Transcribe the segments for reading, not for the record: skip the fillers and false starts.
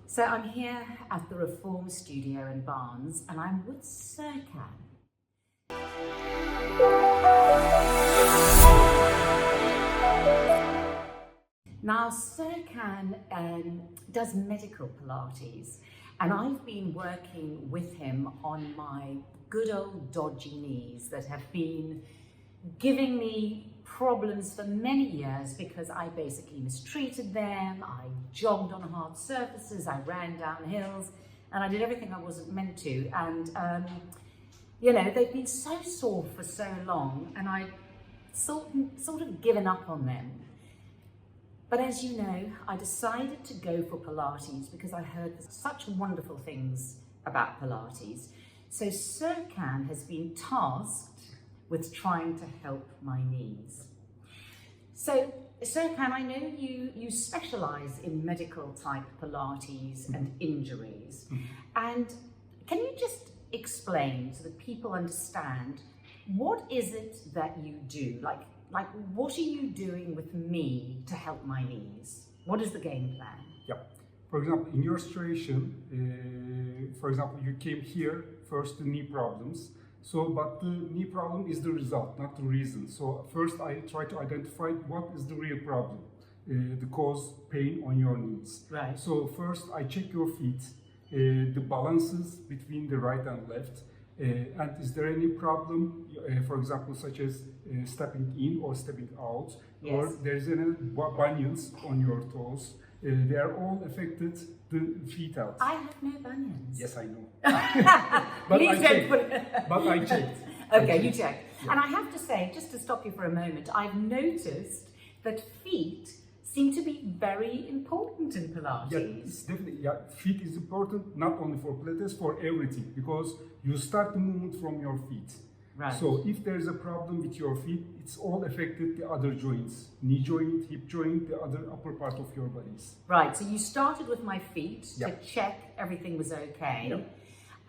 So I'm here at the Reform Studio in Barnes and I'm with Serkan. Now Serkan does medical Pilates and I've been working with him on my good old dodgy knees that have been giving me problems for many years because I basically mistreated them. I jogged on hard surfaces, I ran down hills, and I did everything I wasn't meant to. And you know, they've been so sore for so long, and I sort of given up on them. But as you know, I decided to go for Pilates because I heard such wonderful things about Pilates. So Serkan has been tasked with trying to help my knees. So Serkan, I know you specialise in medical type Pilates and injuries. And can you just explain so that people understand, what is it that you do? Like what are you doing with me to help my knees? What is the game plan? Yeah. For example, in your situation, for example, you came here first to knee problems. So, but the knee problem is the result, not the reason. So first I try to identify what is the real problem, the cause pain on your knees. Right. So first I check your feet, the balances between the right and left, and is there any problem, for example, such as stepping in or stepping out, yes, or there's any bunions on your toes. They are all affected the feet out. I have no bunions. Yes, I know. But please don't put it. But I checked. Okay, you checked. Yeah. And I have to say, just to stop you for a moment, I've noticed that feet seem to be very important in Pilates. Yeah, it's definitely, yeah, feet is important not only for Pilates, for everything, because you start the movement from your feet. Right. So if there is a problem with your feet, it's all affected the other joints, knee joint, hip joint, the other upper part of your bodies. Right, so you started with my feet yeah, to check everything was okay. Yeah.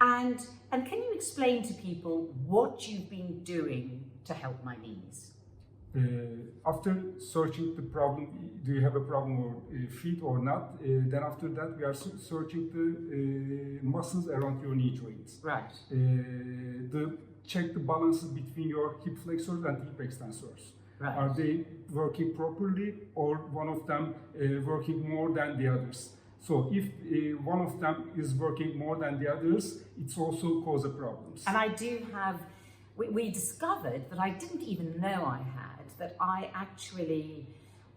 And can you explain to people what you've been doing to help my knees? After searching the problem, do you have a problem with feet or not? Then after that, we are searching the muscles around your knee joints. Right. Check the balances between your hip flexors and hip extensors. Right. Are they working properly, or one of them working more than the others? So if one of them is working more than the others, it's also causes problems. And I do have, we discovered that I didn't even know I had, that I actually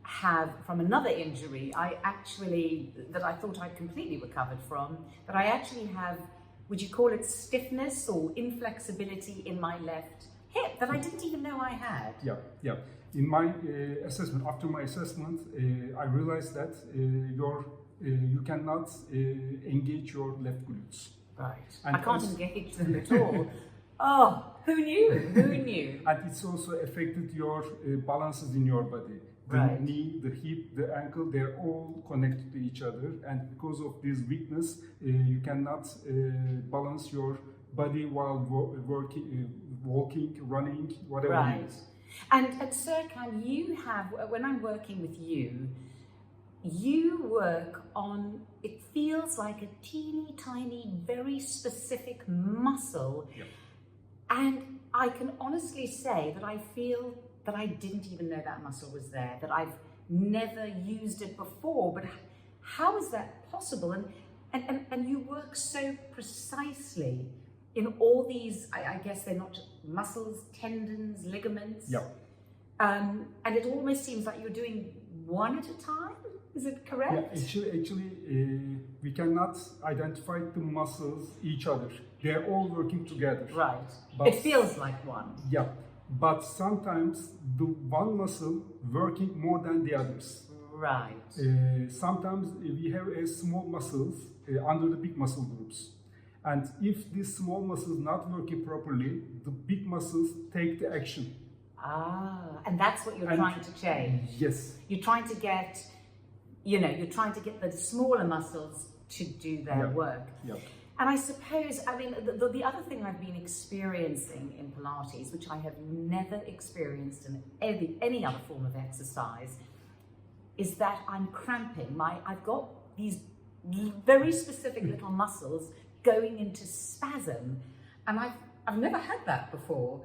have, from another injury, that I thought I'd completely recovered from, that I actually have, would you call it stiffness or inflexibility in my left hip that I didn't even know I had? Yeah, yeah. In my assessment, after my assessment, I realized that you cannot engage your left glutes. Right. And I can't engage them at all. Oh, who knew? Who knew? And it's also affected your balances in your body. The right. knee, the hip, the ankle, they're all connected to each other. And because of this weakness, you cannot balance your body while walking, running, whatever right. it is. And Serkan, you have, when I'm working with you, you work on, it feels like a teeny tiny, very specific muscle. Yep. And I can honestly say that I feel that I didn't even know that muscle was there, that I've never used it before. But how is that possible? And you work so precisely in all these, I guess they're not just muscles, tendons, ligaments. Yeah. And it almost seems like you're doing one at a time. Is it correct? Yeah, actually, we cannot identify the muscles each other. They're all working together. Right. But it feels like one. Yeah. But sometimes the one muscle working more than the others. Right. Sometimes we have small muscles under the big muscle groups. And if this small muscle is not working properly, the big muscles take the action. Ah, and that's what you're trying to change. Yes. You're trying to get, you're trying to get the smaller muscles to do their work. Yeah. And I suppose, the other thing I've been experiencing in Pilates, which I have never experienced in any other form of exercise, is that I'm cramping. I've got these very specific little muscles going into spasm. And I've never had that before.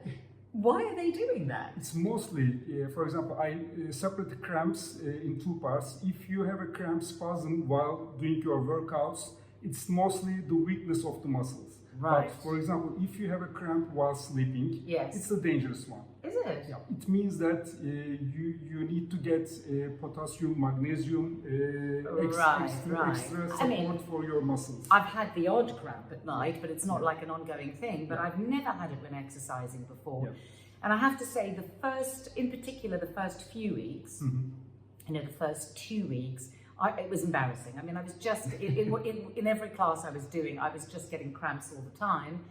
Why are they doing that? It's mostly, for example, I separate the cramps in two parts. If you have a cramp spasm while doing your workouts, it's mostly the weakness of the muscles. Right. But for example, if you have a cramp while sleeping, Yes. it's a dangerous one. Is it? Yeah. It means that you need to get potassium, magnesium, extra support for your muscles. I've had the odd cramp at night, but it's not like an ongoing thing. But I've never had it when exercising before. Yeah. And I have to say, in particular, the first few weeks, the first 2 weeks, it was embarrassing. I mean, I was just, in every class I was doing, I was just getting cramps all the time.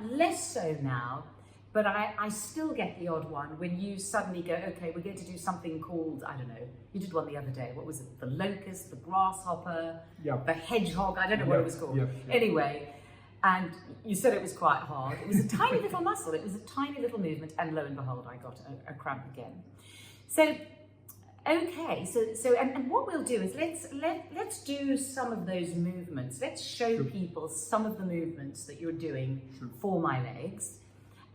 Less so now, but I still get the odd one when you suddenly go, okay, we're going to do something called, I don't know, you did one the other day, what was it? The locust, the grasshopper, the hedgehog, I don't know what it was called. Anyway, and you said it was quite hard. It was a tiny little muscle, it was a tiny little movement, and lo and behold, I got a cramp again. So, okay, so what we'll do is let's do some of those movements. Let's show people some of the movements that you're doing for my legs.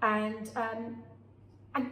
And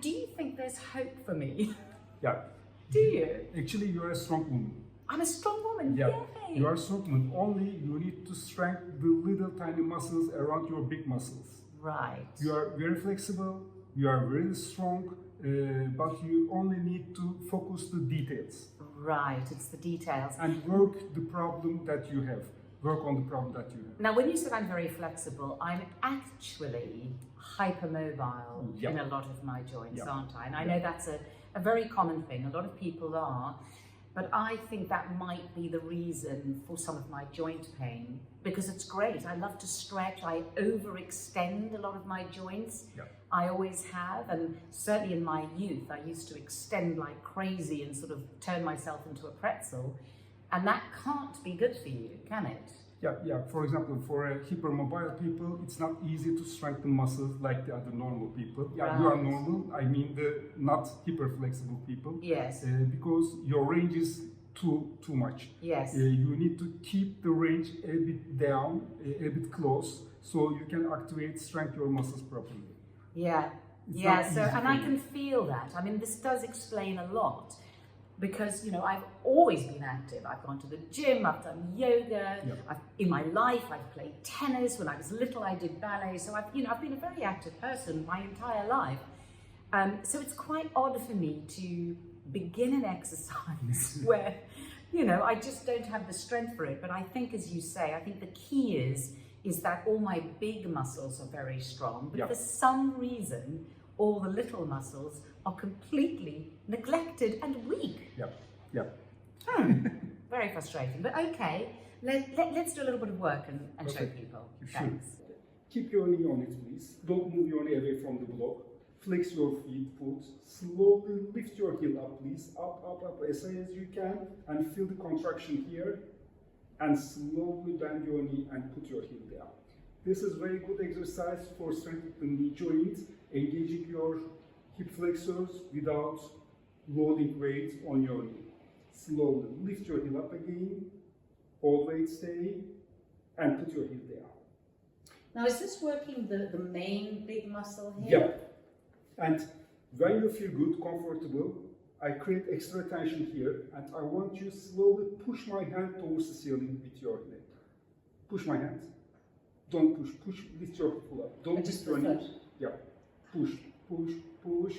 do you think there's hope for me? Yeah. Do you? Actually, you're a strong woman. I'm a strong woman. Yeah. Yay. You are a strong woman. Only you need to strengthen the little tiny muscles around your big muscles. Right. You are very flexible. You are very strong. But you only need to focus the details. Right, it's the details. And work the problem that you have. Work on the problem that you have. Now, when you said I'm very flexible, I'm actually hypermobile in a lot of my joints, aren't I? And I know that's a very common thing. A lot of people are. But I think that might be the reason for some of my joint pain, because it's great. I love to stretch. I overextend a lot of my joints. Yeah. I always have, and certainly in my youth, I used to extend like crazy and sort of turn myself into a pretzel. And that can't be good for you, can it? Yeah. For example, for hypermobile people, it's not easy to strengthen muscles like the other normal people. Yeah, Right. You are normal. I mean, the not hyper-flexible people. Yes. Because your range is too much. Yes. You need to keep the range a bit down, a bit close, so you can activate, strengthen your muscles properly. Yeah. It's So, and I can feel that. I mean, this does explain a lot. Because, I've always been active. I've gone to the gym, I've done yoga, in my life I've played tennis. When I was little I did ballet, so I've been a very active person my entire life. So it's quite odd for me to begin an exercise where, I just don't have the strength for it. But I think, as you say, I think the key is that all my big muscles are very strong, but for some reason, all the little muscles are completely neglected and weak. Yeah. Very frustrating, but okay. Let's do a little bit of work and show people. Thanks. Keep your knee on it, please. Don't move your knee away from the block. Flex your foot. Slowly lift your heel up, please. Up, as high as you can, and feel the contraction here. And slowly bend your knee and put your heel down. This is very good exercise for strengthening the knee joint, engaging your hip flexors without loading weight on your knee. Slowly lift your heel up again, hold weight stay, and put your heel down. Now, is this working the main big muscle here? Yeah. And when you feel good, comfortable, I create extra tension here, and I want you slowly push my hand towards the ceiling with your leg. Push my hand. Don't push, lift your foot up. Don't lift your knee. Yeah. Push,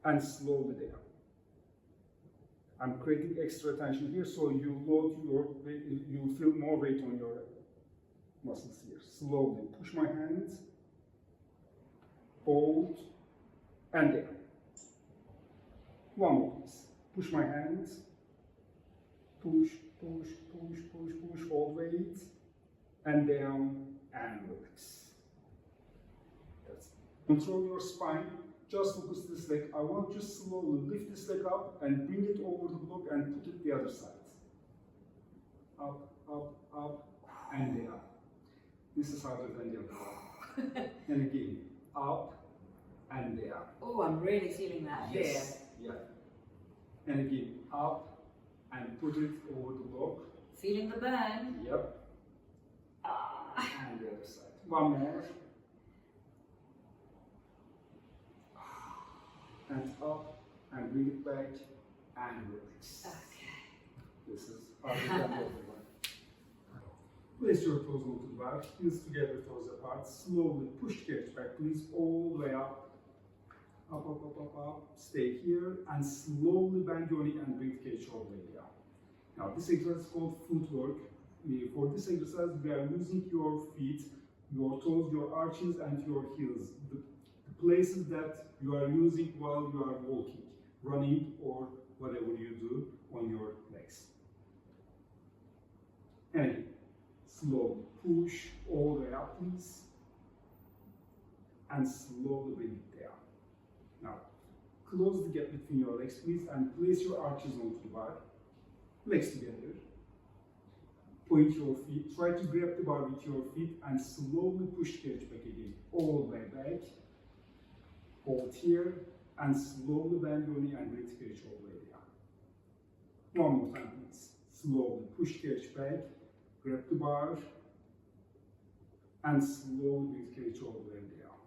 and slowly down. I'm creating extra tension here, so you feel more weight on your muscles here. Slowly push my hands, hold, and down. One more, please. Push my hands, push, hold weight, and down, and relax. Control your spine, just focus this leg. I want you to slowly lift this leg up and bring it over the block and put it the other side. Up, and down. This is harder than the other one. And again, up and down. Oh, I'm really feeling that here. Yeah. And again, up and put it over the block. Feeling the burn? Yep. And the other side. One more. And up, and bring it back, and release. Okay. This is harder than the other one. Place your toes onto the bar, heels together, toes apart. Slowly push the catch back, please, all the way up. Up, up, up, up, up. Stay here, and slowly bend your knee and bring the cage all the way down. Now, this exercise is called footwork. For this exercise, we are using your feet, your toes, your arches, and your heels. The places that you are using while you are walking, running, or whatever you do on your legs. And again, slowly push all the way up, please, and slowly bring it down. Now, close the gap between your legs, please, and place your arches onto the bar. Legs together. Point your feet. Try to grab the bar with your feet and slowly push the edge back again. All the way back. Hold here and slowly bend your knee and bring the cage all the way down. One more time, please. Slowly push the edge back. Grab the bar and slowly bring the cage all the way down.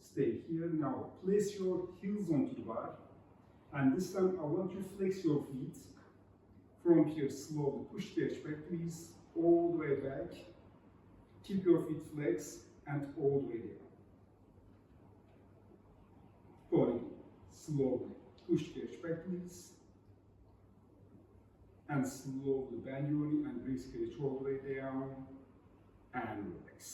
Stay here. Now place your heels onto the bar, and this time I want you to flex your feet. From here, slowly push the edge back, please, all the way back. Keep your feet flexed and all the way down. Going slowly push the edge back, please, and slowly bend your knee and bring the edge all the way down and relax.